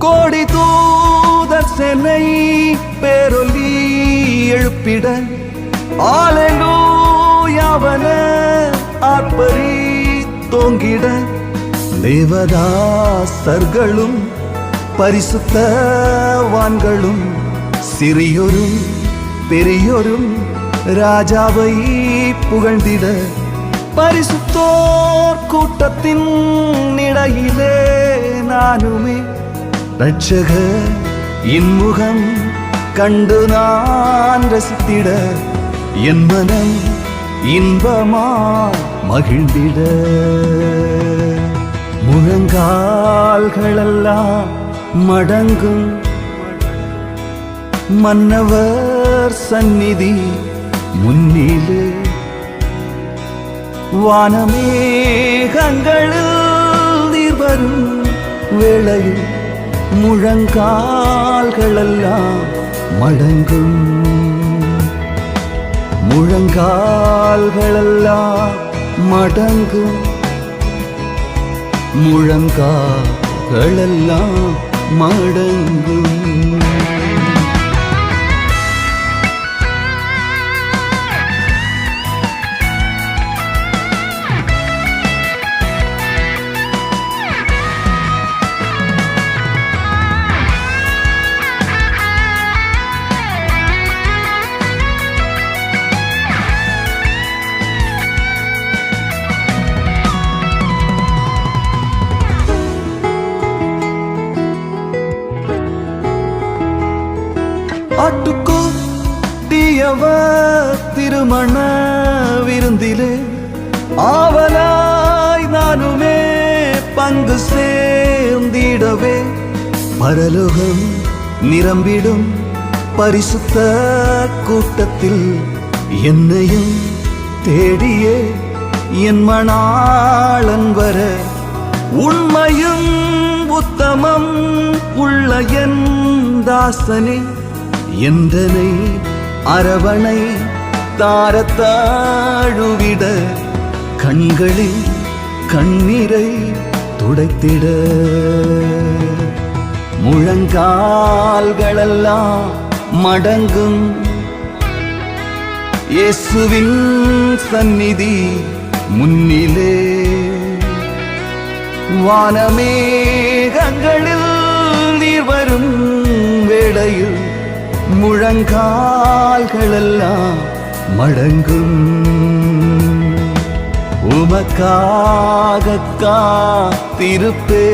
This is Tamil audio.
கோடி தூதர் சென்னை பேரொலி எழுப்பிட ஆலேலூயாவன ஆர்ப்பரி தோங்கிட தேவதாசர்களும் பரிசுத்தவான்களும் சிறியோரும் பெரியோரும் ராஜாவை புகழ்ந்திட பரிசுத்தோர் கூட்டத்தின் இடையிலே நானுமே ரட்சகர் இன்முகம் கண்டு நான் ரசித்திட என் மனம் இன்பமா மகிழ்ந்திட முழங்கால்களெல்லாம் மடங்கும் மன்னவர் சந்நிதி முன்னிலே வானமேகங்களில் நீர் வரும் வேளையில் முழங்கால்களெல்லாம் மடங்கும் முழங்கால்களெல்லாம் மடங்கும் முழங்கால்களெல்லாம் மடங்கும். ஆட்டுக்குட்டியவர் திருமண விருந்திலே ஆவலாய் நானுமே பங்கு சேர்ந்திடவே பரலோகம் நிரம்பிடும் பரிசுத்த கூட்டத்தில் என்னையும் தேடியே என் மணாளன் வர உண்மையும் உத்தமம் உள்ள என் தாசனே என்றனை அரவணை தாரத்தாழுவிட கண்களில் கண்ணீரை துடைத்திட முழங்கால்களெல்லாம் மடங்கும் இயேசுவின் சந்நிதி முன்னிலே வானமேகங்களில் நீர் வரும் வேளையில் முழங்கால்களெல்லாம் மடங்கும் உமக்காக காத்திருப்பே